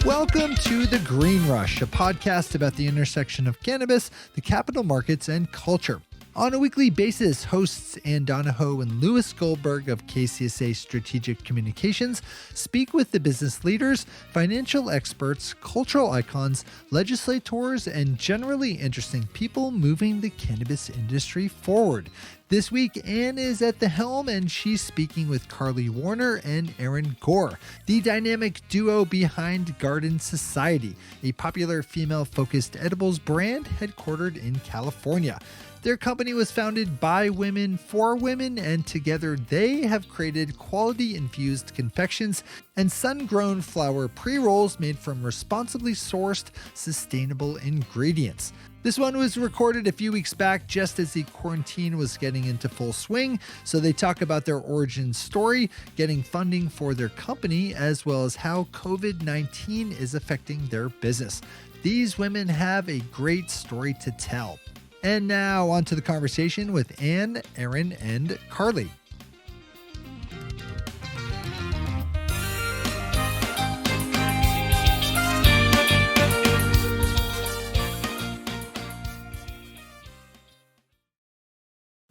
Welcome to The Green Rush, a podcast about the intersection of cannabis, the capital markets, and culture. On a weekly basis, hosts Ann Donahoe and Louis Goldberg of KCSA Strategic Communications speak with the business leaders, financial experts, cultural icons, legislators, and generally interesting people moving the cannabis industry forward. This week, Ann is at the helm and she's speaking with Karli Warner and Erin Gore, the dynamic duo behind Garden Society, a popular female-focused edibles brand headquartered in California. Their company was founded by women for women, and together they have created quality infused confections and sun-grown flower pre-rolls made from responsibly sourced, sustainable ingredients. This one was recorded a few weeks back just as the quarantine was getting into full swing, so they talk about their origin story, getting funding for their company, as well as how COVID-19 is affecting their business. These women have a great story to tell. And now on to the conversation with Ann, Erin, and Karli.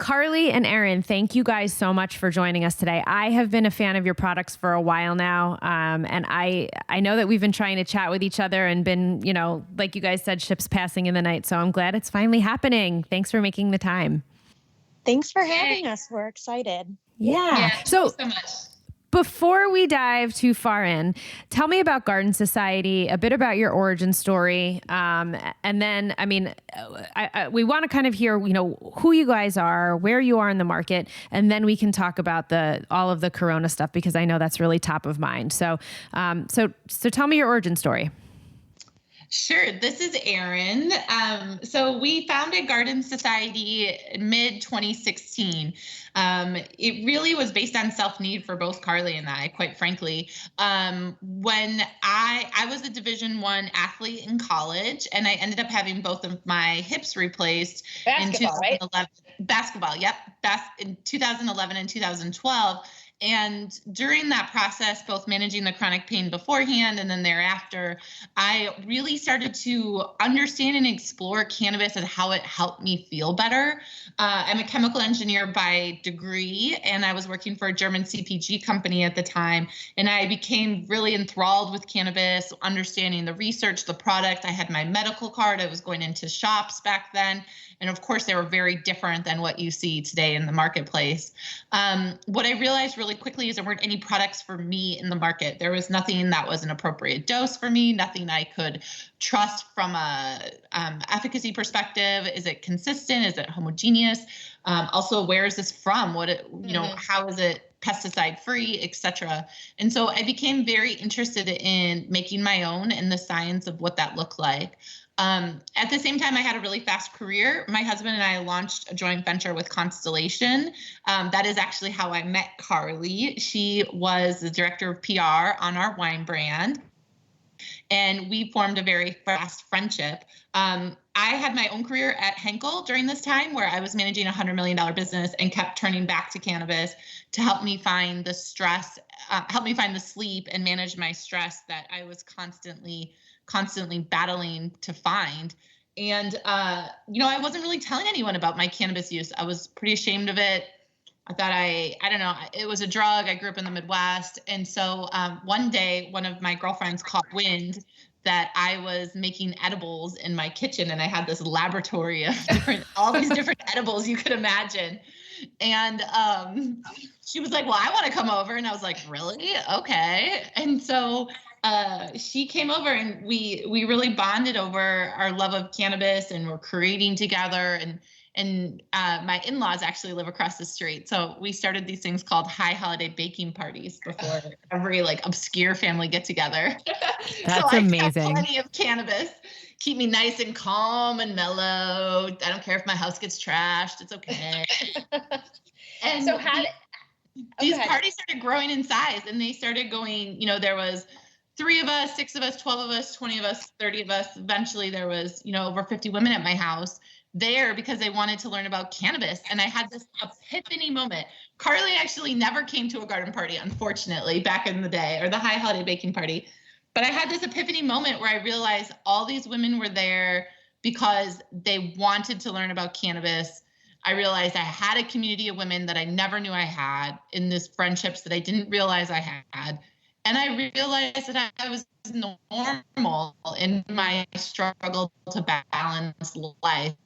Karli and Erin, thank you guys so much for joining us today. I have been a fan of your products for a while now, and I know that we've been trying to chat with each other and been, like you guys said, ships passing in the night. So I'm glad it's finally happening. Thanks for making the time. Thanks for having us. We're excited. Yeah. So much. Before we dive too far in, tell me about Garden Society, a bit about your origin story. And then, we want to kind of hear, who you guys are, where you are in the market, and then we can talk about all of the Corona stuff, because I know that's really top of mind. So tell me your origin story. Sure. This is Erin. So we founded Garden Society mid-2016. It really was based on self-need for both Karli and I, quite frankly. When I was a Division I athlete in college, and I ended up having both of my hips replaced in 2011. Right? Basketball, yep. In 2011 and 2012. And during that process, both managing the chronic pain beforehand and then thereafter, I really started to understand and explore cannabis and how it helped me feel better. I'm a chemical engineer by degree, and I was working for a German CPG company at the time. And I became really enthralled with cannabis, understanding the research, the product. I had my medical card. I was going into shops back then. And of course, they were very different than what you see today in the marketplace. What I realized really quickly is there weren't any products for me in the market. There was nothing that was an appropriate dose for me, nothing I could trust from a efficacy perspective. Is it consistent? Is it homogeneous? Also, where is this from? How is it pesticide free, et cetera? And so I became very interested in making my own and the science of what that looked like. At the same time, I had a really fast career. My husband and I launched a joint venture with Constellation. That is actually how I met Karli. She was the director of PR on our wine brand, and we formed a very fast friendship. I had my own career at Henkel during this time, where I was managing a $100 million business and kept turning back to cannabis to help me find the stress, help me find the sleep and manage my stress that I was constantly battling to find. And, I wasn't really telling anyone about my cannabis use. I was pretty ashamed of it. I thought it was a drug. I grew up in the Midwest. And so one day, one of my girlfriends caught wind that I was making edibles in my kitchen. And I had this laboratory of all these different edibles you could imagine. And she was like, well, I want to come over. And I was like, really? Okay. And so she came over, and we really bonded over our love of cannabis, and we're creating together. And my in-laws actually live across the street. So we started these things called high holiday baking parties before every obscure family get together. That's so amazing. I have plenty of cannabis. Keep me nice and calm and mellow. I don't care if my house gets trashed. It's okay. And so these parties started growing in size, and they started going, there was 3 of us, 6 of us, 12 of us, 20 of us, 30 of us. Eventually there was, over 50 women at my house there because they wanted to learn about cannabis. And I had this epiphany moment. Karli actually never came to a garden party, unfortunately, back in the day, or the high holiday baking party. But I had this epiphany moment where I realized all these women were there because they wanted to learn about cannabis. I realized I had a community of women that I never knew I had, in this friendships that I didn't realize I had. And I realized that I was normal in my struggle to balance life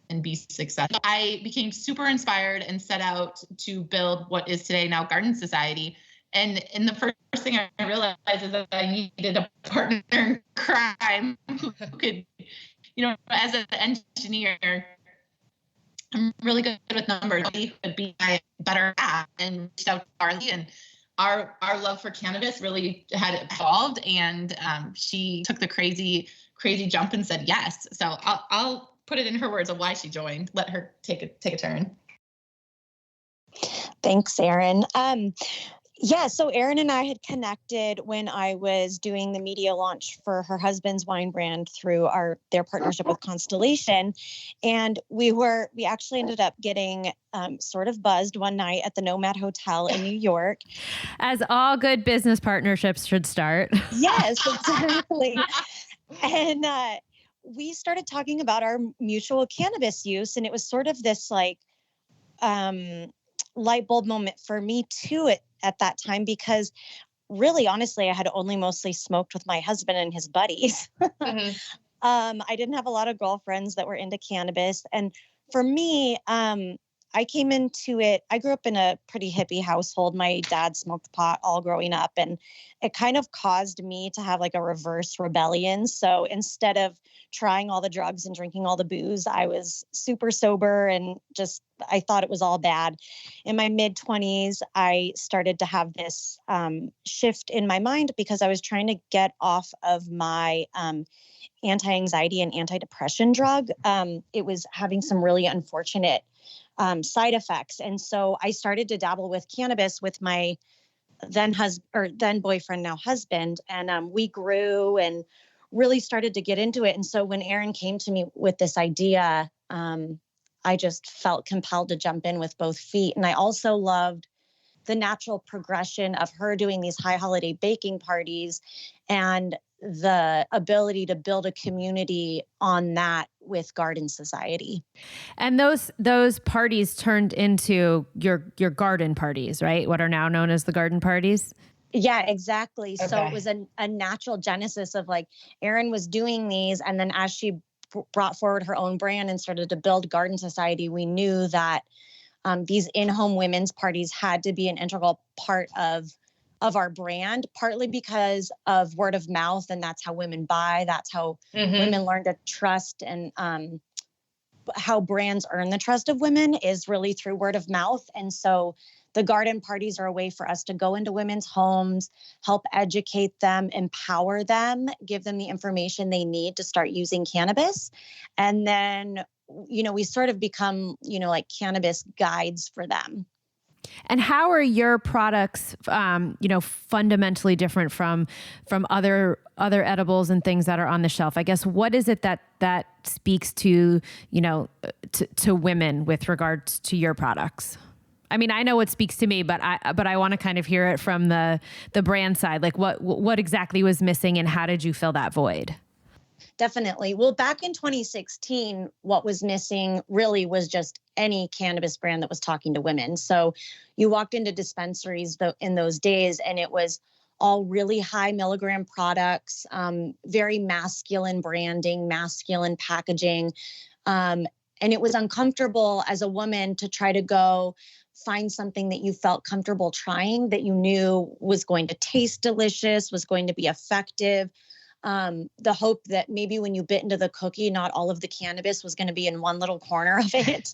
and be successful. I became super inspired and set out to build what is today now Garden Society. And the first thing I realized is that I needed a partner in crime who could, as an engineer, I'm really good with numbers. He would be my better half, and reached out to Karli, and our love for cannabis really had evolved, and she took the crazy jump and said yes. So I'll put it in her words of why she joined. Let her take a turn. Thanks, Erin. Yeah, so Erin and I had connected when I was doing the media launch for her husband's wine brand through their partnership with Constellation. And we actually ended up getting sort of buzzed one night at the Nomad Hotel in New York. As all good business partnerships should start. Yes, exactly. And we started talking about our mutual cannabis use. And it was sort of this like light bulb moment for me too at that time, because really, honestly, I had only mostly smoked with my husband and his buddies. Mm-hmm. I didn't have a lot of girlfriends that were into cannabis. And for me, I came into it, I grew up in a pretty hippie household. My dad smoked pot all growing up, and it kind of caused me to have like a reverse rebellion. So instead of trying all the drugs and drinking all the booze, I was super sober and I thought it was all bad. In my mid-20s, I started to have this shift in my mind because I was trying to get off of my anti-anxiety and antidepressant drug. It was having some really unfortunate side effects. And so I started to dabble with cannabis with my then boyfriend, now husband. And we grew and really started to get into it. And so when Erin came to me with this idea, I just felt compelled to jump in with both feet. And I also loved the natural progression of her doing these high holiday baking parties and the ability to build a community on that with Garden Society. And those parties turned into your garden parties, right? What are now known as the garden parties? Yeah, exactly. Okay. So it was a natural genesis of like Erin was doing these. And then as she brought forward her own brand and started to build Garden Society, we knew that these in-home women's parties had to be an integral part of our brand, partly because of word of mouth. And that's how women buy. That's how women learn to trust, and how brands earn the trust of women is really through word of mouth. And so the garden parties are a way for us to go into women's homes, help educate them, empower them, give them the information they need to start using cannabis. And then, we sort of become, like cannabis guides for them. And how are your products, fundamentally different from other edibles and things that are on the shelf? I guess, what is it that speaks to, to women with regards to your products? I mean, I know what speaks to me, but I want to kind of hear it from the brand side. Like what exactly was missing, and how did you fill that void? Definitely. Well, back in 2016, what was missing really was just any cannabis brand that was talking to women. So you walked into dispensaries in those days, and it was all really high milligram products, very masculine branding, masculine packaging. And it was uncomfortable as a woman to try to go find something that you felt comfortable trying, that you knew was going to taste delicious, was going to be effective. The hope that maybe when you bit into the cookie, not all of the cannabis was going to be in one little corner of it.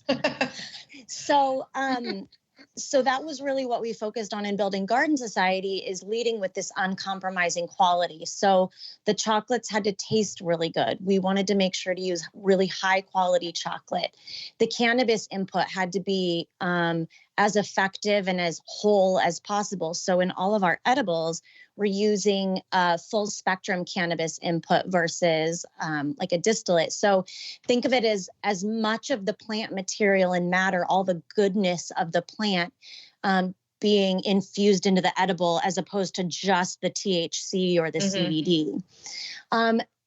So that was really what we focused on in building Garden Society, is leading with this uncompromising quality. So the chocolates had to taste really good. We wanted to make sure to use really high quality chocolate. The cannabis input had to be as effective and as whole as possible. So in all of our edibles, we're using full spectrum cannabis input versus like a distillate. So think of it as much of the plant material and matter, all the goodness of the plant, being infused into the edible as opposed to just the THC or the CBD.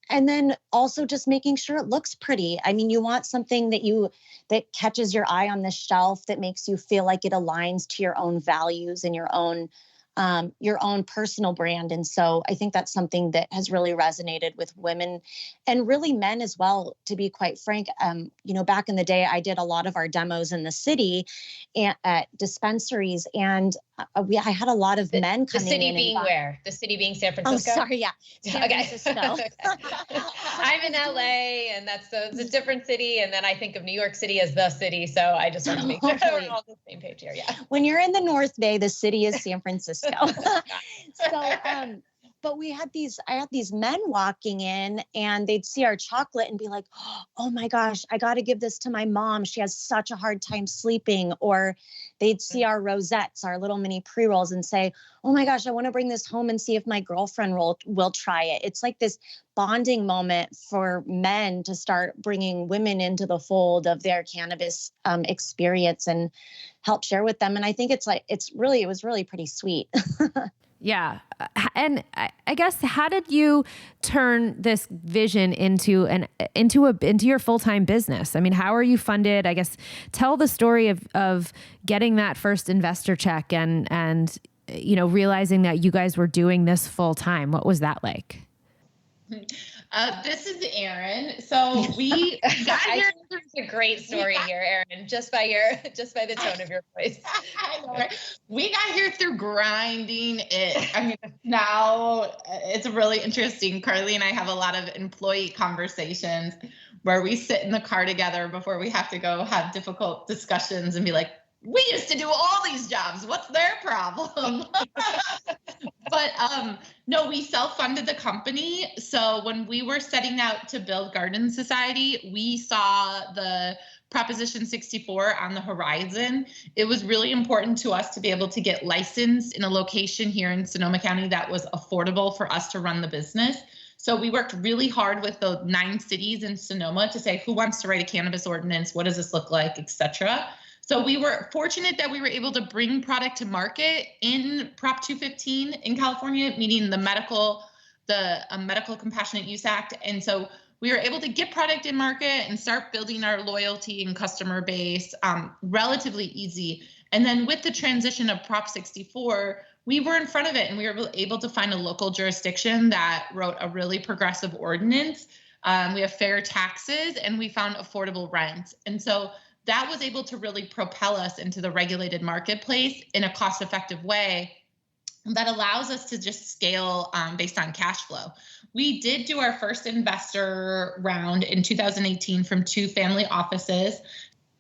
And then also just making sure it looks pretty. I mean, you want something that catches your eye on the shelf, that makes you feel like it aligns to your own values and your own personal brand. And so I think that's something that has really resonated with women and really men as well, to be quite frank. Back in the day, I did a lot of our demos in the city and at dispensaries, and I had a lot of men coming in. The city being where? The city being San Francisco? Oh, sorry. Yeah. San Francisco. I'm in LA, and it's a different city. And then I think of New York City as the city. So I just want to make sure we're all on the same page here. Yeah. When you're in the North Bay, the city is San Francisco. But I had these men walking in, and they'd see our chocolate and be like, oh my gosh, I got to give this to my mom. She has such a hard time sleeping. Or they'd see our rosettes, our little mini pre-rolls, and say, oh my gosh, I want to bring this home and see if my girlfriend will try it. It's like this bonding moment for men to start bringing women into the fold of their cannabis experience and help share with them. And I think it was really pretty sweet. Yeah. And I guess, how did you turn this vision into your full-time business? I mean, how are you funded? I guess tell the story of getting that first investor check and realizing that you guys were doing this full time. What was that like? This is Erin. So we got here. It's a great story here, Erin, just by the tone of your voice. I know, right? We got here through grinding it. I mean, now it's really interesting. Karli and I have a lot of employee conversations where we sit in the car together before we have to go have difficult discussions and be like, we used to do all these jobs. What's their problem? But no, we self-funded the company. So when we were setting out to build Garden Society, we saw the Proposition 64 on the horizon. It was really important to us to be able to get licensed in a location here in Sonoma County that was affordable for us to run the business. So we worked really hard with the 9 cities in Sonoma to say, who wants to write a cannabis ordinance? What does this look like, et cetera. So we were fortunate that we were able to bring product to market in Prop 215 in California, meaning the Medical Compassionate Use Act. And so we were able to get product in market and start building our loyalty and customer base relatively easy. And then with the transition of Prop 64, we were in front of it, and we were able to find a local jurisdiction that wrote a really progressive ordinance. We have fair taxes, and we found affordable rent. And so that was able to really propel us into the regulated marketplace in a cost-effective way that allows us to just scale based on cash flow. We did do our first investor round in 2018 from 2 family offices.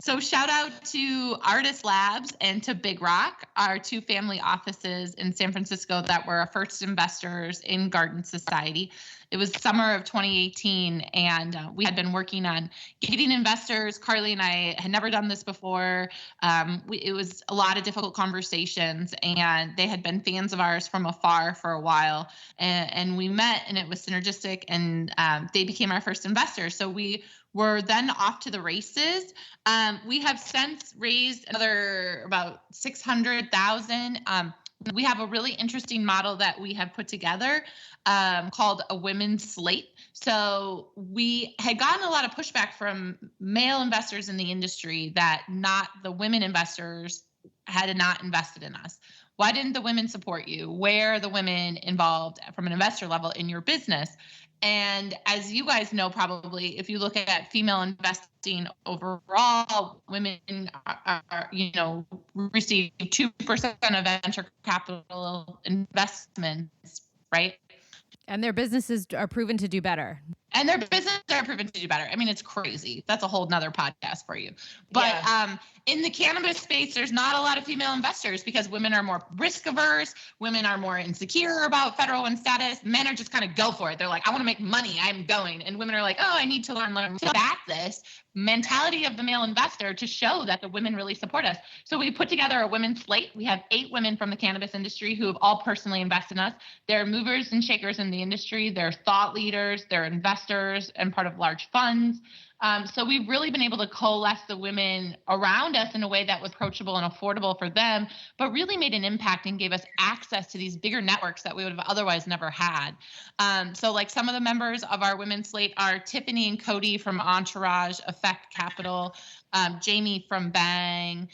So shout out to Artist Labs and to Big Rock, our 2 family offices in San Francisco that were our first investors in Garden Society. It was summer of 2018, and we had been working on getting investors. Karli and I had never done this before. It was a lot of difficult conversations, and they had been fans of ours from afar for a while. And we met, and it was synergistic, and they became our first investors. So we were then off to the races. We have since raised another about $600,000. We have a really interesting model that we have put together called a women's slate. So we had gotten a lot of pushback from male investors in the industry that the women investors had not invested in us. Why didn't the women support you? Where are the women involved from an investor level in your business? And as you guys know, probably, if you look at female investing overall, women receive 2% of venture capital investments, right? And their businesses are proven to do better. And their businesses are proven to do better. I mean, it's crazy. That's a whole nother podcast for you. But in the cannabis space, there's not a lot of female investors because women are more risk averse. Women are more insecure about federal and status. Men are just kind of go for it. They're like, I want to make money. I'm going. And women are like, oh, I need to learn to back this mentality of the male investor to show that the women really support us. So we put together a women's slate. We have 8 women from the cannabis industry who have all personally invested in us. They're movers and shakers in the industry. They're thought leaders. They're investors and part of large funds. So we've really been able to coalesce the women around us in a way that was approachable and affordable for them, but really made an impact and gave us access to these bigger networks that we would have otherwise never had. So like some of the members of our women's slate are Tiffany and Cody from Entourage, Effect Capital, Jamie from Bang,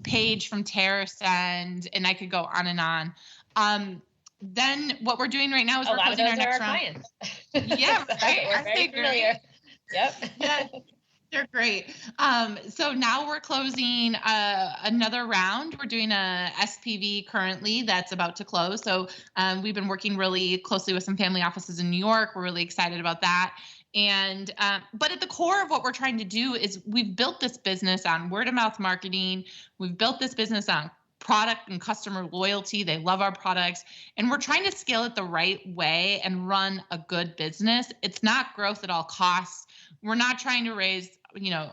Paige from Terrascend, and I could go on and on. Then what we're doing right now is we're closing our next round. Clients. Yeah, right. We're very familiar. Yep. Yeah, they're great. So now we're closing another round. We're doing a SPV currently that's about to close. So we've been working really closely with some family offices in New York. We're really excited about that. And but at the core of what we're trying to do is we've built this business on word of mouth marketing. We've built this business on product and customer loyalty. They love our products, and we're trying to scale it the right way and run a good business. It's not growth at all costs. We're not trying to raise,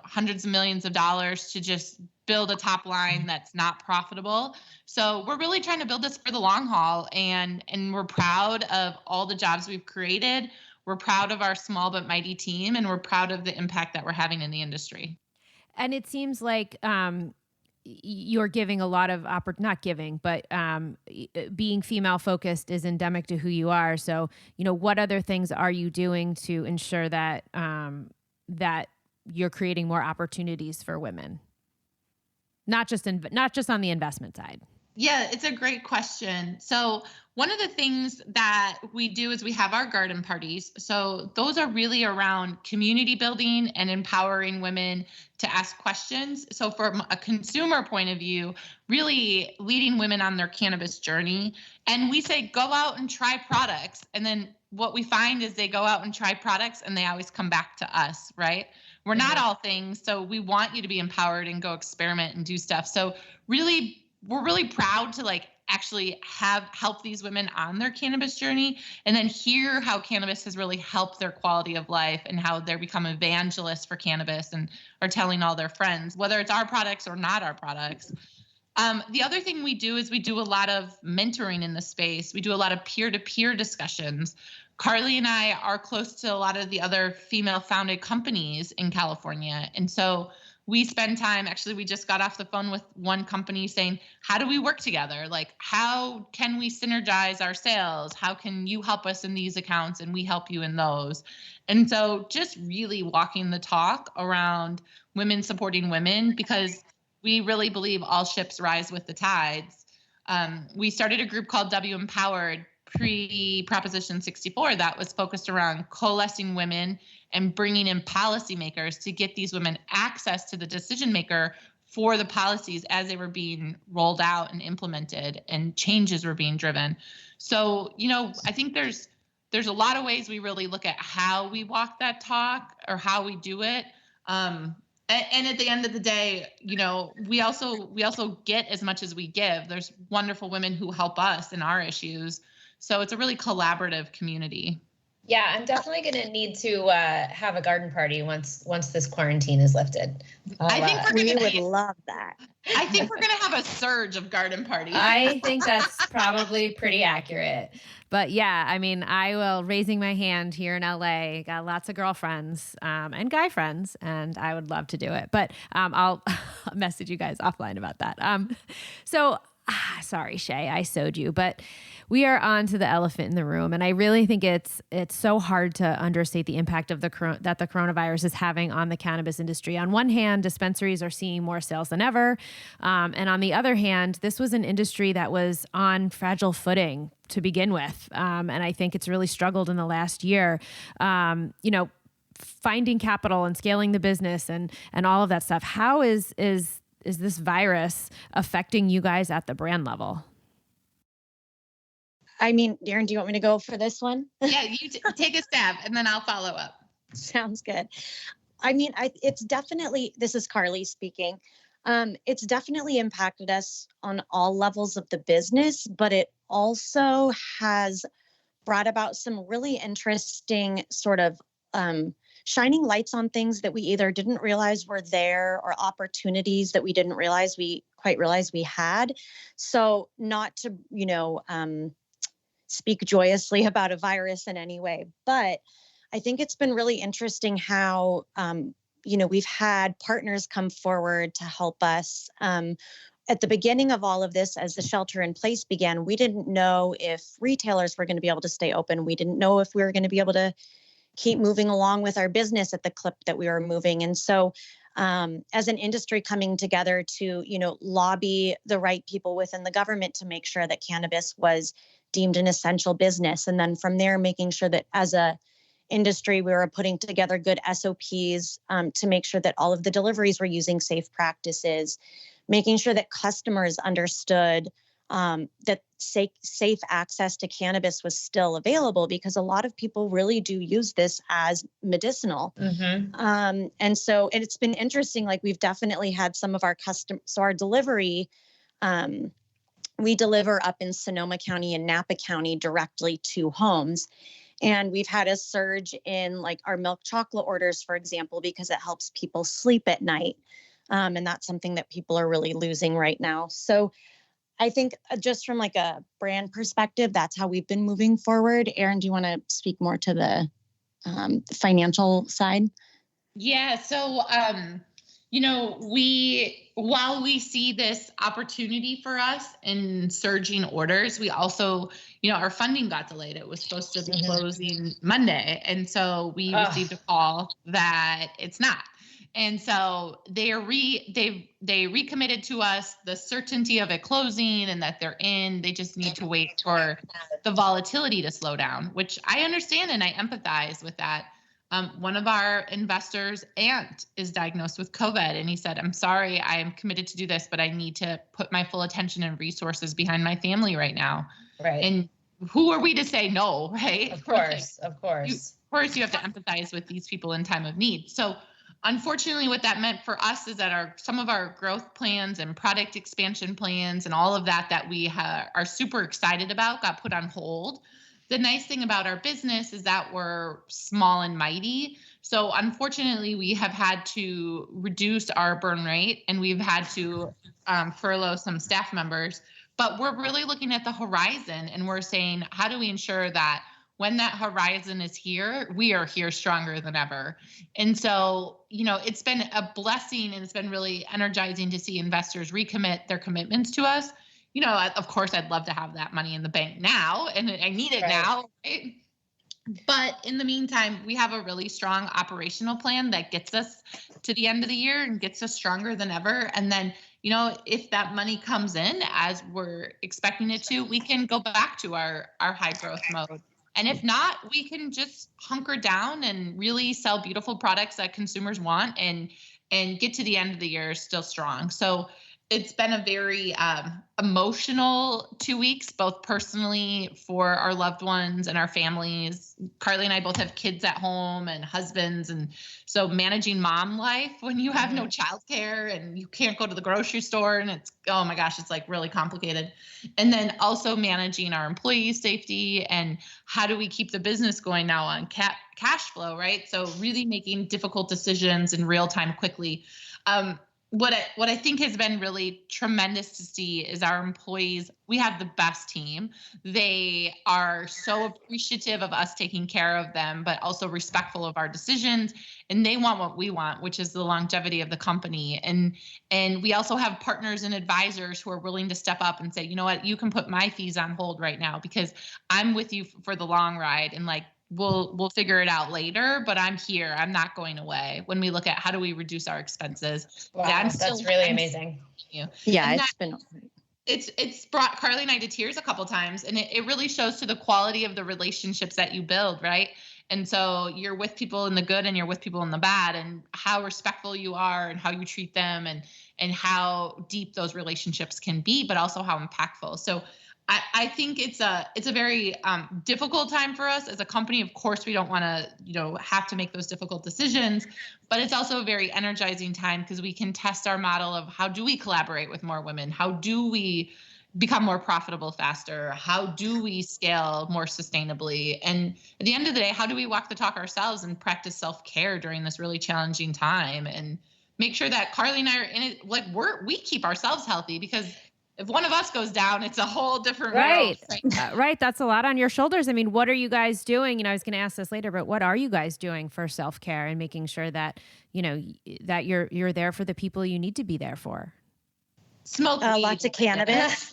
hundreds of millions of dollars to just build a top line that's not profitable. So we're really trying to build this for the long haul, and we're proud of all the jobs we've created. We're proud of our small but mighty team, and we're proud of the impact that we're having in the industry. And it seems like you're giving a lot of not giving, but being female focused is endemic to who you are. So, what other things are you doing to ensure that that you're creating more opportunities for women, not just on the investment side? Yeah, it's a great question. So one of the things that we do is we have our garden parties. So those are really around community building and empowering women to ask questions. So from a consumer point of view, really leading women on their cannabis journey. And we say, go out and try products. And then what we find is they go out and try products and they always come back to us, right? We're not all things. So we want you to be empowered and go experiment and do stuff. So really, we're really proud to actually help these women on their cannabis journey, and then hear how cannabis has really helped their quality of life and how they're become evangelists for cannabis and are telling all their friends, whether it's our products or not our products. The other thing we do is we do a lot of mentoring in the space. We do a lot of peer-to-peer discussions. Karli and I are close to a lot of the other female-founded companies in California, and so we spend time, actually, we just got off the phone with one company saying, how do we work together? How can we synergize our sales? How can you help us in these accounts and we help you in those? And so just really walking the talk around women supporting women, because we really believe all ships rise with the tides. We started a group called W Empowered pre-Proposition 64 that was focused around coalescing women and bringing in policymakers to get these women access to the decision maker for the policies as they were being rolled out and implemented and changes were being driven. So, I think there's a lot of ways we really look at how we walk that talk or how we do it. And at the end of the day, we also get as much as we give. There's wonderful women who help us in our issues. So it's a really collaborative community. Yeah, I'm definitely going to need to have a garden party once this quarantine is lifted. I think we would love that. I think we're going to have a surge of garden parties. I think that's probably pretty accurate. But yeah, I will, raising my hand here in LA, got lots of girlfriends and guy friends, and I would love to do it. But I'll message you guys offline about that. Sorry, Shay, I sewed you, but we are on to the elephant in the room. And I really think it's so hard to understate the impact of that the coronavirus is having on the cannabis industry. On one hand, dispensaries are seeing more sales than ever. And on the other hand, this was an industry that was on fragile footing to begin with. And I think it's really struggled in the last year. Finding capital and scaling the business and all of that stuff. How is this virus affecting you guys at the brand level? Erin, do you want me to go for this one? Yeah, you take a stab and then I'll follow up. Sounds good. It's definitely, this is Karli speaking. It's definitely impacted us on all levels of the business, but it also has brought about some really interesting sort of shining lights on things that we either didn't realize were there or opportunities that we didn't realize we had. So not to, speak joyously about a virus in any way, but I think it's been really interesting how, we've had partners come forward to help us. At the beginning of all of this, as the shelter in place began, we didn't know if retailers were going to be able to stay open. We didn't know if we were going to be able to keep moving along with our business at the clip that we were moving. And so as an industry coming together to, lobby the right people within the government to make sure that cannabis was deemed an essential business. And then from there, making sure that as a industry, we were putting together good SOPs to make sure that all of the deliveries were using safe practices, making sure that customers understood that safe access to cannabis was still available, because a lot of people really do use this as medicinal. And it's been interesting. Like, we've definitely had some of our so our delivery, we deliver up in Sonoma County and Napa County directly to homes. And we've had a surge in like our milk chocolate orders, for example, because it helps people sleep at night. And that's something that people are really losing right now. So I think just from like a brand perspective, that's how we've been moving forward. Erin, do you want to speak more to the financial side? Yeah. So, while we see this opportunity for us in surging orders, we also, our funding got delayed. It was supposed to be closing Monday. And so we received a call that it's not. And so they recommitted to us the certainty of it closing and that they're in. They just need to wait for the volatility to slow down, which I understand and I empathize with that. One of our investors' aunt is diagnosed with COVID, and he said, "I'm sorry, I am committed to do this, but I need to put my full attention and resources behind my family right now." Right. And who are we to say no, right? Of course. Of course, you have to empathize with these people in time of need. So unfortunately, what that meant for us is that some of our growth plans and product expansion plans and all of that we are super excited about got put on hold. The nice thing about our business is that we're small and mighty. So unfortunately, we have had to reduce our burn rate, and we've had to furlough some staff members. But we're really looking at the horizon, and we're saying, how do we ensure that when that horizon is here, we are here stronger than ever? And so, it's been a blessing, and it's been really energizing to see investors recommit their commitments to us. Of course, I'd love to have that money in the bank now, and I need it now, right? But in the meantime, we have a really strong operational plan that gets us to the end of the year and gets us stronger than ever. And then, if that money comes in as we're expecting it to, we can go back to our high growth mode. And if not, we can just hunker down and really sell beautiful products that consumers want and get to the end of the year still strong. So it's been a very emotional 2 weeks, both personally for our loved ones and our families. Karli and I both have kids at home and husbands. And so managing mom life when you have no childcare and you can't go to the grocery store, and it's, oh my gosh, it's like really complicated. And then also managing our employees' safety and how do we keep the business going now on cash flow, right? So really making difficult decisions in real time quickly. What I think has been really tremendous to see is our employees. We have the best team. They are so appreciative of us taking care of them, but also respectful of our decisions. And they want what we want, which is the longevity of the company. And we also have partners and advisors who are willing to step up and say, you know what, you can put my fees on hold right now because I'm with you for the long ride. And like, we'll figure it out later, but I'm here. I'm not going away. When we look at how do we reduce our expenses, wow, that's really amazing. Yeah, it's brought Karli and I to tears a couple times, and it really shows to the quality of the relationships that you build, right? And so you're with people in the good and you're with people in the bad, and how respectful you are and how you treat them and how deep those relationships can be, but also how impactful. So I think it's a very difficult time for us as a company. Of course, we don't want to, have to make those difficult decisions, but it's also a very energizing time because we can test our model of how do we collaborate with more women? How do we become more profitable faster? How do we scale more sustainably? And at the end of the day, how do we walk the talk ourselves and practice self-care during this really challenging time and make sure that Karli and I are in it, like we keep ourselves healthy, because if one of us goes down, it's a whole different Right. world. Right. That's a lot on your shoulders. I mean, what are you guys doing? You know, I was going to ask this later, but what are you guys doing for self-care and making sure that, you know, that you're there for the people you need to be there for? Smoke lots of cannabis.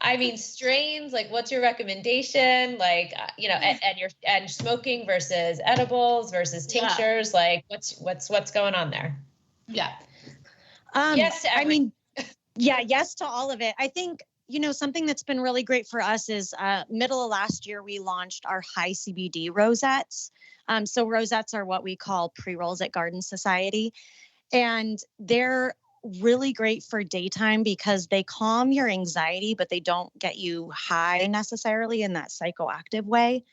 I mean, strains, like what's your recommendation? Like, you know, and smoking versus edibles versus tinctures, like what's going on there? Yeah. Yes to everything. Yes to all of it. I think, you know, something that's been really great for us is middle of last year, we launched our high CBD Rosettes. So Rosettes are what we call pre-rolls at Garden Society. And they're really great for daytime because they calm your anxiety, but they don't get you high necessarily in that psychoactive way.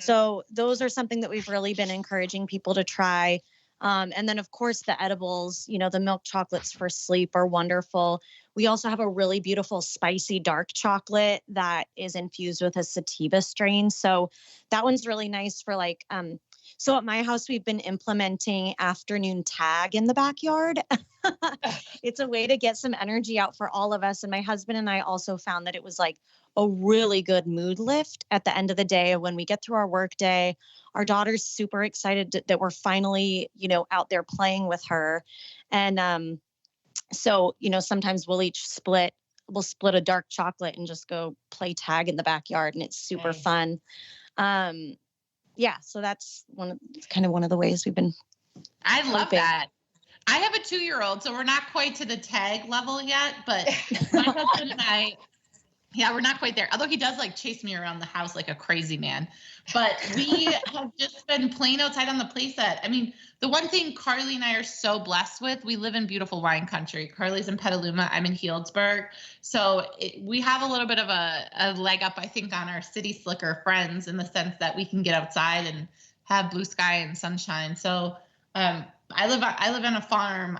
So those are something that we've really been encouraging people to try. And then, of course, the edibles, you know, the milk chocolates for sleep are wonderful. We also have a really beautiful spicy dark chocolate that is infused with a sativa strain. So that one's really nice for like, so at my house, we've been implementing afternoon tag in the backyard. It's a way to get some energy out for all of us. And my husband and I also found that it was like a really good mood lift at the end of the day when we get through our work day. Our daughter's super excited that we're finally, you know, out there playing with her. And so, you know, sometimes we'll split a dark chocolate and just go play tag in the backyard. And it's super fun. Yeah, so that's one of the ways we've been. I love that. I have a 2-year-old, so we're not quite to the tag level yet, but my husband and I, we're not quite there. Although he does like chase me around the house like a crazy man. But we have just been playing outside on the playset. I mean, the one thing Karli and I are so blessed with, we live in beautiful wine country. Karli's in Petaluma. I'm in Healdsburg. So we have a little bit of a leg up, I think, on our city slicker friends in the sense that we can get outside and have blue sky and sunshine. So I live on a farm,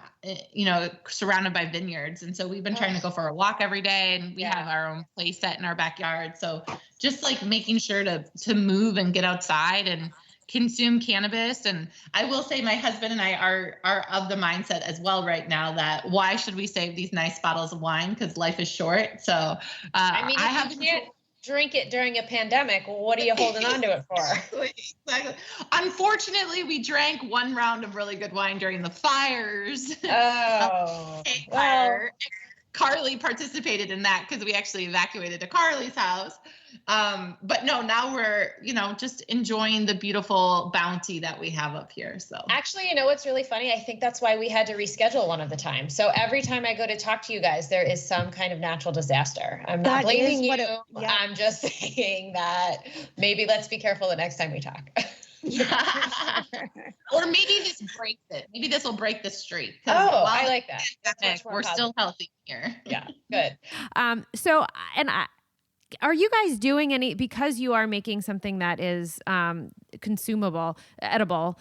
you know, surrounded by vineyards. And so we've been trying to go for a walk every day, and we have our own play set in our backyard. So just like making sure to move and get outside and consume cannabis. And I will say my husband and I are of the mindset as well right now that why should we save these nice bottles of wine? Because life is short. So I mean, if you can't drink it during a pandemic, what are you holding on to it for? Exactly. Unfortunately, we drank one round of really good wine during the fires. Oh, well, Karli participated in that because we actually evacuated to Karli's house. But no, now we're, you know, just enjoying the beautiful bounty that we have up here. So actually, you know, what's really funny? I think that's why we had to reschedule one of the times. So every time I go to talk to you guys, there is some kind of natural disaster. I'm not blaming you. I'm just saying that maybe let's be careful the next time we talk. Or maybe this breaks it. Maybe this will break the streak. Oh, I like that. We're still healthy here. Yeah, good. So, are you guys doing any, because you are making something that is consumable, edible,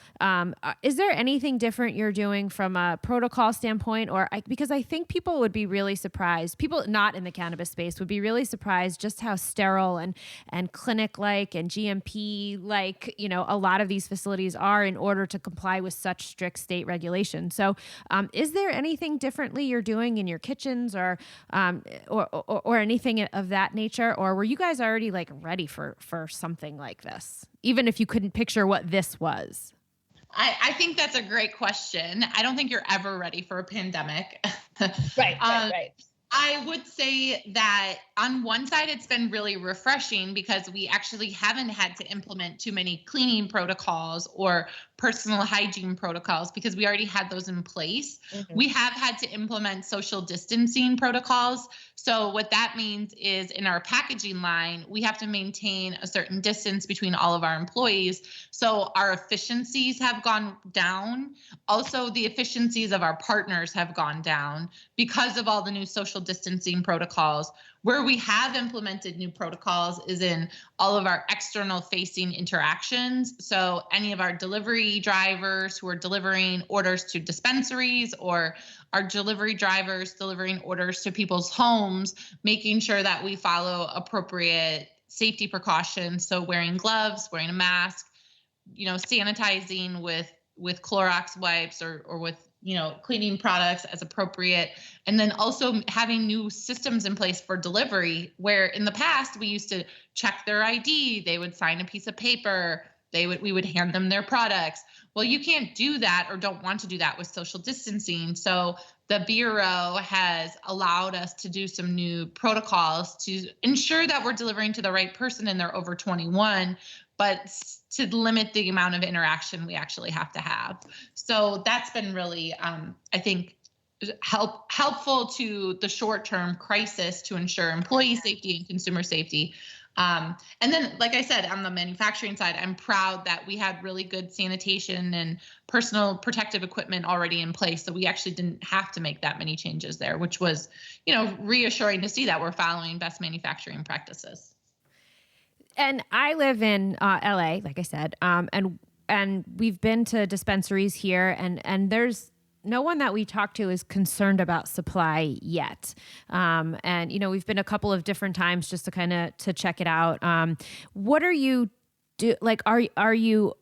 is there anything different you're doing from a protocol standpoint? Because I think people would be really surprised, people not in the cannabis space would be really surprised just how sterile and clinic-like and GMP-like, you know, a lot of these facilities are in order to comply with such strict state regulation. So is there anything differently you're doing in your kitchens or anything of that nature? Or were you guys already like ready for something like this, even if you couldn't picture what this was? I think that's a great question. I don't think you're ever ready for a pandemic. Right. I would say that on one side, it's been really refreshing because we actually haven't had to implement too many cleaning protocols or personal hygiene protocols because we already had those in place. Mm-hmm. We have had to implement social distancing protocols. So what that means is in our packaging line, we have to maintain a certain distance between all of our employees. So our efficiencies have gone down. Also, the efficiencies of our partners have gone down because of all the new social distancing protocols. Where we have implemented new protocols is in all of our external facing interactions. So any of our delivery drivers who are delivering orders to dispensaries or our delivery drivers delivering orders to people's homes, making sure that we follow appropriate safety precautions. So wearing gloves, wearing a mask, you know, sanitizing with Clorox wipes or with cleaning products as appropriate. And then also having new systems in place for delivery, where in the past we used to check their ID, they would sign a piece of paper, we would hand them their products. Well, you can't do that or don't want to do that with social distancing. So the Bureau has allowed us to do some new protocols to ensure that we're delivering to the right person and they're over 21, but to limit the amount of interaction we actually have to have. So that's been really, I think, helpful to the short-term crisis to ensure employee safety and consumer safety. And then, like I said, on the manufacturing side, I'm proud that we had really good sanitation and personal protective equipment already in place. So we actually didn't have to make that many changes there, which was, reassuring to see that we're following best manufacturing practices. And I live in LA, like I said, and we've been to dispensaries here, and there's no one that we talk to is concerned about supply yet. And we've been a couple of different times just to kind of to check it out. What are you do? Like, are you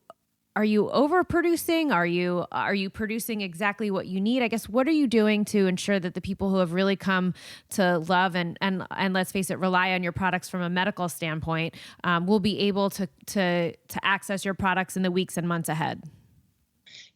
overproducing? Are you producing exactly what you need? I guess, what are you doing to ensure that the people who have really come to love and let's face it, rely on your products from a medical standpoint, will be able to access your products in the weeks and months ahead?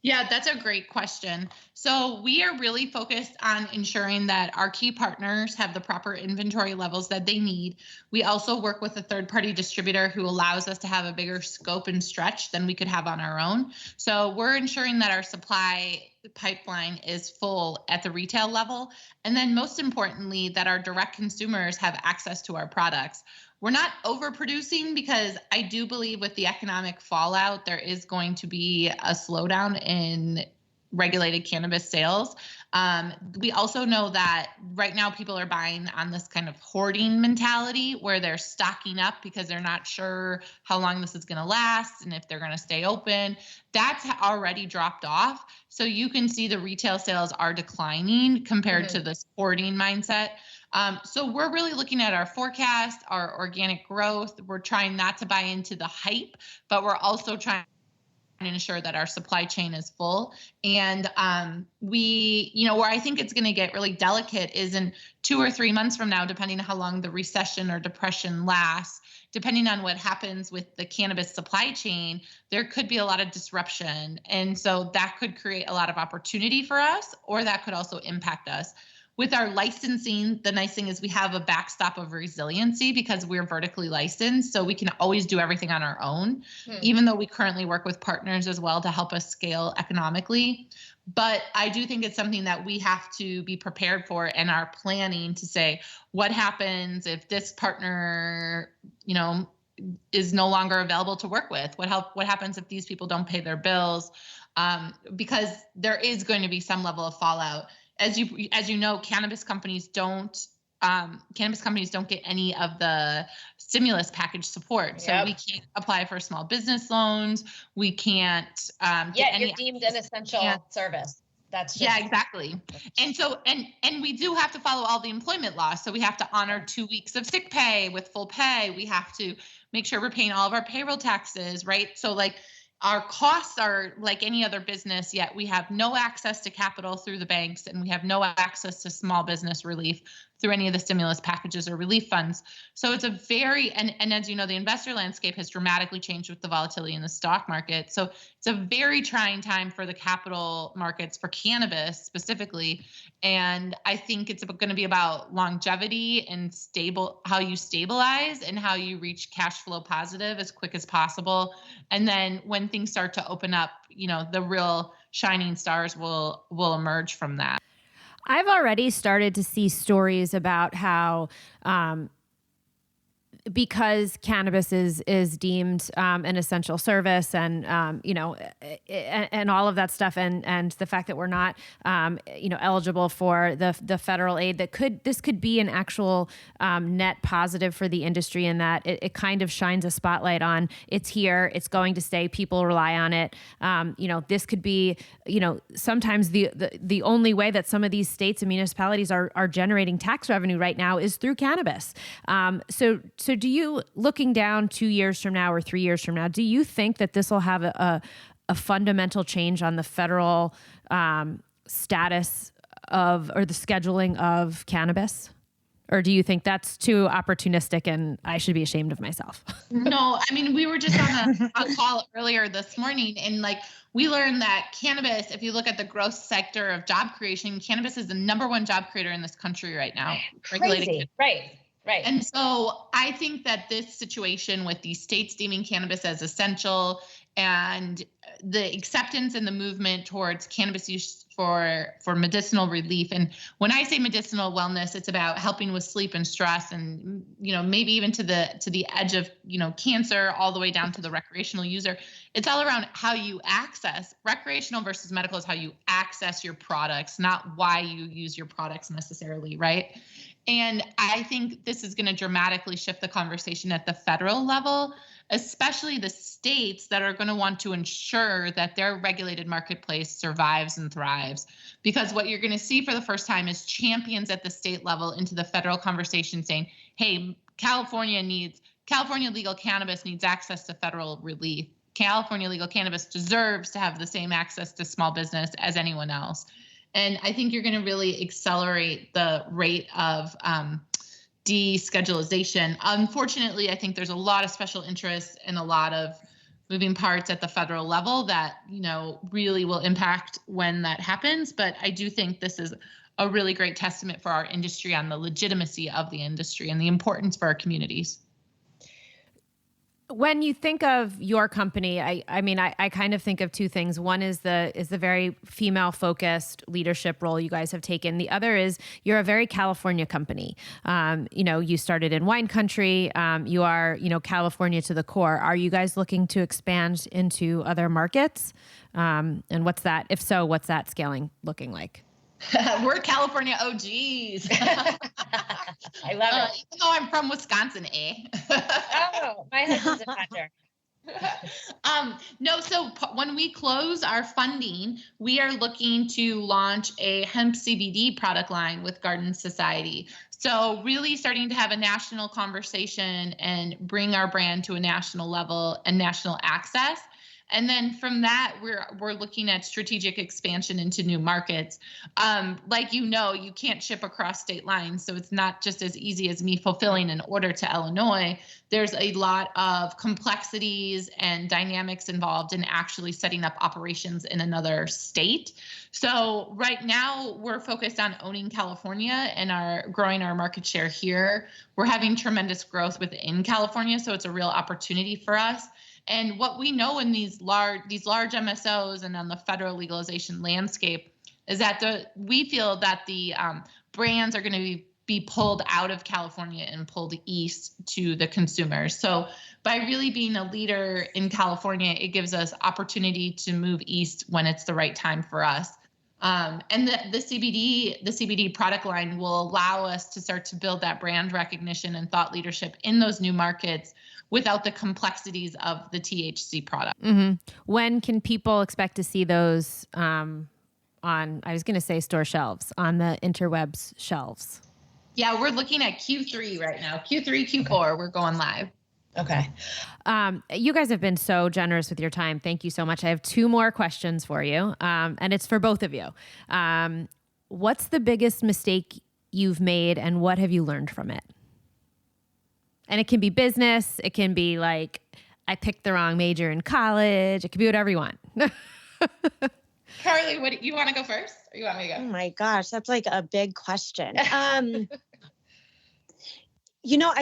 Yeah, that's a great question. So we are really focused on ensuring that our key partners have the proper inventory levels that they need. We also work with a third-party distributor who allows us to have a bigger scope and stretch than we could have on our own. So we're ensuring that our supply pipeline is full at the retail level. And then most importantly, that our direct consumers have access to our products. We're not overproducing because I do believe with the economic fallout, there is going to be a slowdown in regulated cannabis sales. We also know that right now people are buying on this kind of hoarding mentality where they're stocking up because they're not sure how long this is going to last and if they're going to stay open. That's already dropped off. So you can see the retail sales are declining compared to this hoarding mindset. So we're really looking at our forecast, our organic growth. We're trying not to buy into the hype, but we're also trying to ensure that our supply chain is full. And where I think it's going to get really delicate is in 2 or 3 months from now, depending on how long the recession or depression lasts, depending on what happens with the cannabis supply chain, there could be a lot of disruption. And so that could create a lot of opportunity for us, or that could also impact us. With our licensing, the nice thing is we have a backstop of resiliency because we're vertically licensed, so we can always do everything on our own, even though we currently work with partners as well to help us scale economically. But I do think it's something that we have to be prepared for and are planning to say, what happens if this partner, is no longer available to work with? What happens if these people don't pay their bills? Because there is going to be some level of fallout. As you know, cannabis companies don't get any of the stimulus package support. So we can't apply for small business loans. We can't get any. You're deemed an essential service. That's just, exactly. And so and we do have to follow all the employment laws. So we have to honor 2 weeks of sick pay with full pay. We have to make sure we're paying all of our payroll taxes, right? So our costs are like any other business, yet we have no access to capital through the banks, and we have no access to small business relief through any of the stimulus packages or relief funds. So it's a very, and as you know, the investor landscape has dramatically changed with the volatility in the stock market. So it's a very trying time for the capital markets for cannabis specifically. And I think it's going to be about longevity and how you stabilize and how you reach cash flow positive as quick as possible. And then when things start to open up, the real shining stars will emerge from that. I've already started to see stories about how because cannabis is deemed an essential service, and and all of that stuff, and the fact that we're not eligible for the federal aid, this could be an actual net positive for the industry, in that it kind of shines a spotlight on it's here, it's going to stay, people rely on it. This could be sometimes the only way that some of these states and municipalities are generating tax revenue right now is through cannabis. So do you, looking down 2 years from now or 3 years from now, do you think that this will have a fundamental change on the federal status of, or the scheduling of cannabis? Or do you think that's too opportunistic and I should be ashamed of myself? No, I mean, we were just on a call earlier this morning, and like we learned that cannabis, if you look at the growth sector of job creation, cannabis is the #1 job creator in this country right now. Crazy. Right. And so I think that this situation with these states deeming cannabis as essential and the acceptance and the movement towards cannabis use for medicinal relief. And when I say medicinal wellness, it's about helping with sleep and stress and, maybe even to the edge of, cancer, all the way down to the recreational user. It's all around how you access. Recreational versus medical is how you access your products, not why you use your products necessarily, right? And I think this is going to dramatically shift the conversation at the federal level, especially the states that are going to want to ensure that their regulated marketplace survives and thrives. Because what you're going to see for the first time is champions at the state level into the federal conversation saying, hey, California legal cannabis needs access to federal relief. California legal cannabis deserves to have the same access to small business as anyone else. And I think you're going to really accelerate the rate of deschedulization. Unfortunately, I think there's a lot of special interests and a lot of moving parts at the federal level that, really will impact when that happens. But I do think this is a really great testament for our industry on the legitimacy of the industry and the importance for our communities. When you think of your company, I kind of think of two things. One is the very female-focused leadership role you guys have taken. The other is you're a very California company. You started in wine country. You are, California to the core. Are you guys looking to expand into other markets? And what's that? If so, what's that scaling looking like? We're California OGs. I love it. Even though I'm from Wisconsin, Oh, my husband's a hunter. No, so when we close our funding, we are looking to launch a hemp CBD product line with Garden Society. So really starting to have a national conversation and bring our brand to a national level and national access. And then from that, we're looking at strategic expansion into new markets. Like you can't ship across state lines, so it's not just as easy as me fulfilling an order to Illinois. There's a lot of complexities and dynamics involved in actually setting up operations in another state. So right now, we're focused on owning California and growing our market share here. We're having tremendous growth within California, so it's a real opportunity for us. And what we know in these large MSOs and on the federal legalization landscape is that we feel that the brands are going to be pulled out of California and pulled east to the consumers. So by really being a leader in California, it gives us opportunity to move east when it's the right time for us. And the CBD product line will allow us to start to build that brand recognition and thought leadership in those new markets without the complexities of the THC product. Mm-hmm. When can people expect to see those on, I was going to say store shelves, on the interwebs shelves? Yeah, we're looking at Q3 right now. Q3, Q4, we're going live. Okay. You guys have been so generous with your time. Thank you so much. I have two more questions for you, and it's for both of you. What's the biggest mistake you've made, and what have you learned from it? And it can be business. It can be like, I picked the wrong major in college. It can be whatever you want. Karli, what you want to go first, or you want me to go? Oh my gosh, that's like a big question. I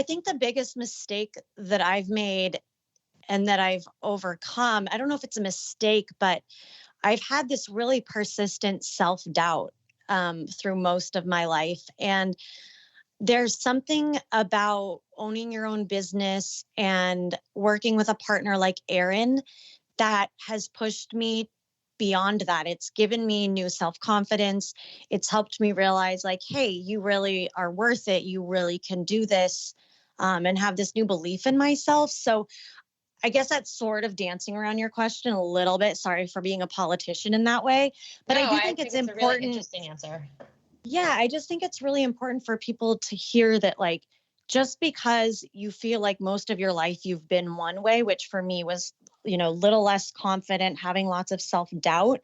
think the biggest mistake that I've made and that I've overcome, I don't know if it's a mistake, but I've had this really persistent self-doubt through most of my life. And there's something about owning your own business and working with a partner like Erin that has pushed me beyond that. It's given me new self-confidence. It's helped me realize like, hey, you really are worth it. You really can do this, and have this new belief in myself. So I guess that's sort of dancing around your question a little bit. Sorry for being a politician in that way, but I do think it's important. A really interesting answer. Yeah, I just think it's really important for people to hear that, like, just because you feel like most of your life you've been one way, which for me was, little less confident, having lots of self-doubt,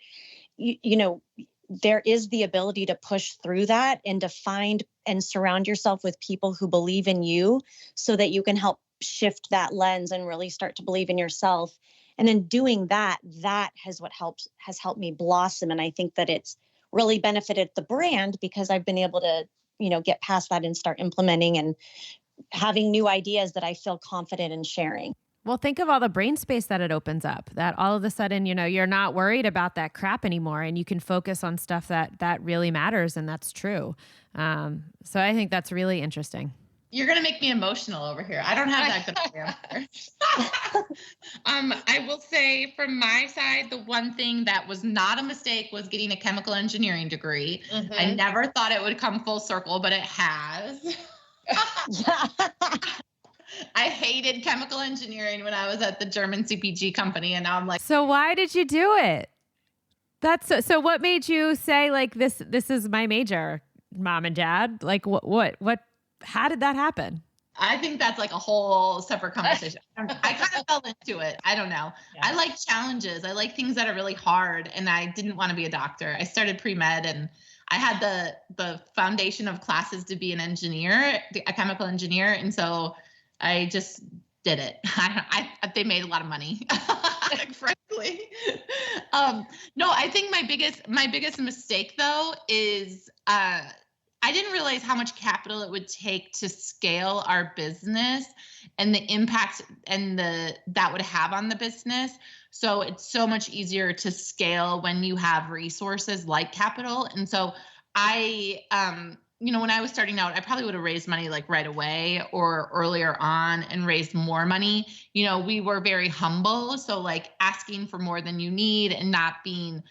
there is the ability to push through that and to find and surround yourself with people who believe in you so that you can help shift that lens and really start to believe in yourself. And in doing that, that has helped me blossom. And I think that it's really benefited the brand because I've been able to, get past that and start implementing and having new ideas that I feel confident in sharing. Well, think of all the brain space that it opens up, that all of a sudden, you're not worried about that crap anymore and you can focus on stuff that really matters. And that's true. So I think that's really interesting. You're going to make me emotional over here. I don't have that good of an answer. I will say from my side, the one thing that was not a mistake was getting a chemical engineering degree. Mm-hmm. I never thought it would come full circle, but it has. I hated chemical engineering when I was at the German CPG company. And now I'm like, so why did you do it? So what made you say like, this is my major, mom and dad? Like what, how did that happen? I think that's like a whole separate conversation. I kind of fell into it. I don't know. Yeah. I like challenges. I like things that are really hard. And I didn't want to be a doctor. I started pre-med and I had the foundation of classes to be an engineer, a chemical engineer. And so I just did it. They made a lot of money, frankly. No, I think my biggest mistake though is, I didn't realize how much capital it would take to scale our business and the impact and that would have on the business. So it's so much easier to scale when you have resources like capital. And so I, when I was starting out, I probably would have raised money like right away or earlier on and raised more money. We were very humble. So like asking for more than you need and not being,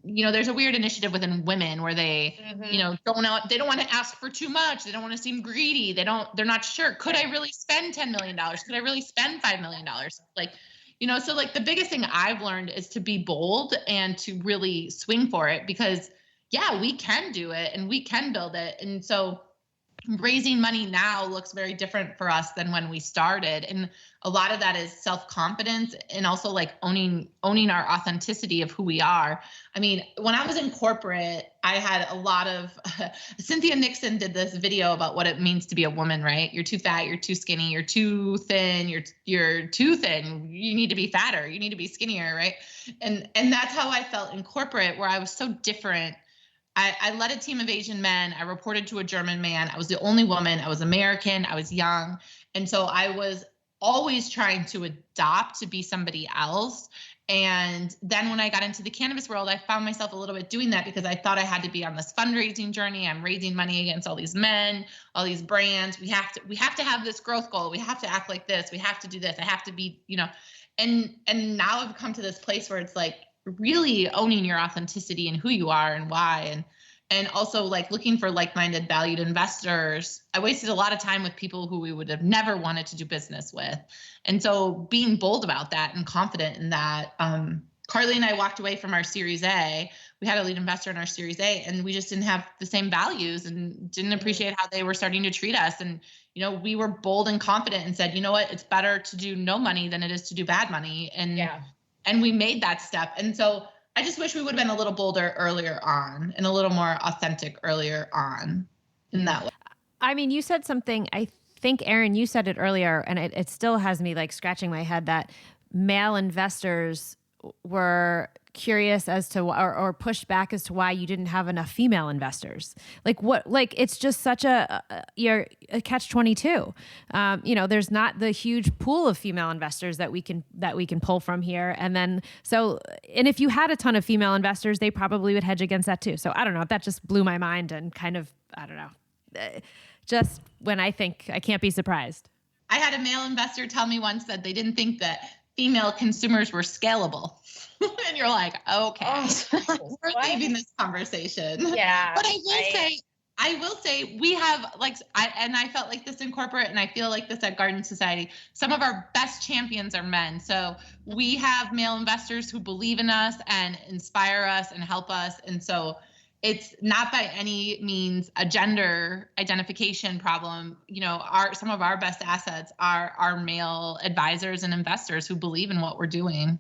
there's a weird initiative within women where they, they don't want to ask for too much. They don't want to seem greedy. They're not sure. Could I really spend $10 million? Could I really spend $5 million? Like, so like the biggest thing I've learned is to be bold and to really swing for it because yeah, we can do it and we can build it. And so raising money now looks very different for us than when we started. And a lot of that is self-confidence and also like owning our authenticity of who we are. I mean, when I was in corporate, I had a lot of, Cynthia Nixon did this video about what it means to be a woman, right? You're too fat, you're too skinny, you're too thin, you're too thin. You need to be fatter, you need to be skinnier, right? And that's how I felt in corporate where I was so different. I led a team of Asian men. I reported to a German man. I was the only woman. I was American. I was young. And so I was always trying to adopt to be somebody else. And then when I got into the cannabis world, I found myself a little bit doing that because I thought I had to be on this fundraising journey. I'm raising money against all these men, all these brands. We have to have this growth goal. We have to act like this. We have to do this. I have to be, and now I've come to this place where it's like, really owning your authenticity and who you are and why, and also like looking for like-minded valued investors. I wasted a lot of time with people who we would have never wanted to do business with. And so being bold about that and confident in that, Karli and I walked away from our Series A. We had a lead investor in our Series A and we just didn't have the same values and didn't appreciate how they were starting to treat us. And, we were bold and confident and said, you know what, it's better to do no money than it is to do bad money. And we made that step. And so I just wish we would have been a little bolder earlier on and a little more authentic earlier on in that way. I mean, you said something, I think, Erin, you said it earlier, and it still has me like scratching my head that male investors were curious as to or pushed back as to why you didn't have enough female investors. It's just such a catch-22. There's not the huge pool of female investors that we can pull from here. And then and if you had a ton of female investors, they probably would hedge against that too. So I don't know, that just blew my mind and kind of, I don't know, just when I think I can't be surprised. I had a male investor tell me once that they didn't think that female consumers were scalable. And you're like, okay, we're leaving this conversation. Yeah. But I will say we have I felt like this in corporate and I feel like this at Garden Society. Some of our best champions are men. So we have male investors who believe in us and inspire us and help us. And so it's not by any means a gender identification problem. Some of our best assets are our male advisors and investors who believe in what we're doing.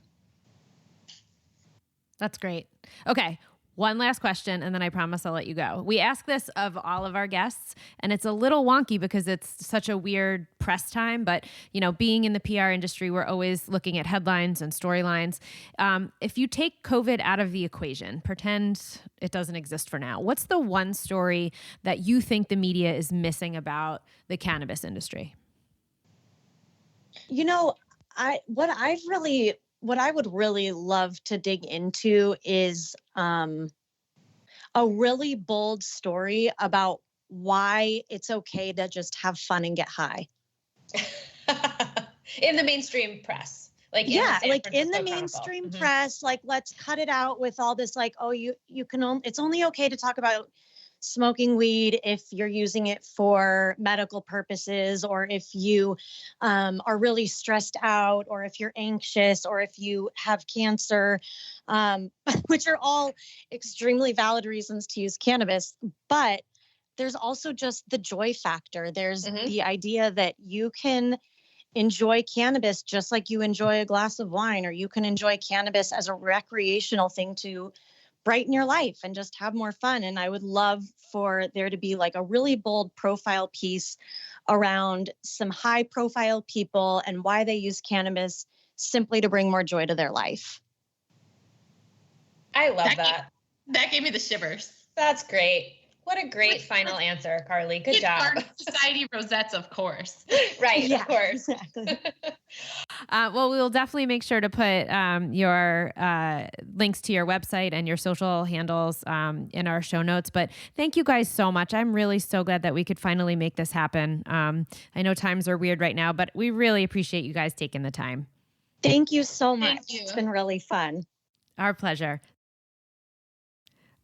That's great. Okay. One last question, and then I promise I'll let you go. We ask this of all of our guests, and it's a little wonky because it's such a weird press time. But, being in the PR industry, we're always looking at headlines and storylines. If you take COVID out of the equation, pretend it doesn't exist for now, what's the one story that you think the media is missing about the cannabis industry? What I would really love to dig into is a really bold story about why it's okay to just have fun and get high. In the mainstream press. In the mainstream press, let's cut it out with all this, it's only okay to talk about smoking weed if you're using it for medical purposes, or if you are really stressed out, or if you're anxious, or if you have cancer, which are all extremely valid reasons to use cannabis. But there's also just the joy factor. There's the idea that you can enjoy cannabis just like you enjoy a glass of wine, or you can enjoy cannabis as a recreational thing to brighten your life and just have more fun. And I would love for there to be a really bold profile piece around some high profile people and why they use cannabis simply to bring more joy to their life. I love that. That gave me the shivers. That's great. What a great final answer, Karli. Good job. Garden Society Rosettes, of course. Right, of course. Exactly. Well, we will definitely make sure to put your links to your website and your social handles in our show notes. But thank you guys so much. I'm really so glad that we could finally make this happen. I know times are weird right now, but we really appreciate you guys taking the time. Thank you so much. Thank you. It's been really fun. Our pleasure.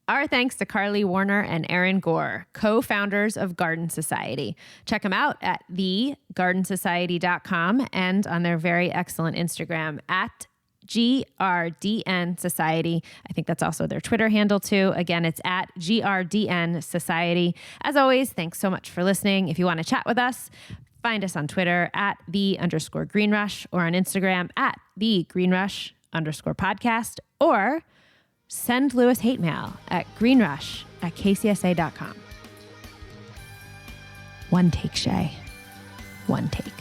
Our thanks to Karli Warner and Erin Gore, co-founders of Garden Society. Check them out at thegardensociety.com and on their very excellent Instagram at GRDN Society. I think that's also their Twitter handle too. Again, it's at GRDN Society. As always, thanks so much for listening. If you want to chat with us, find us on Twitter at @the_greenrush or on Instagram at @thegreenrush_podcast, or send Lewis hate mail at greenrush@kcsa.com. One take, Shay. One take.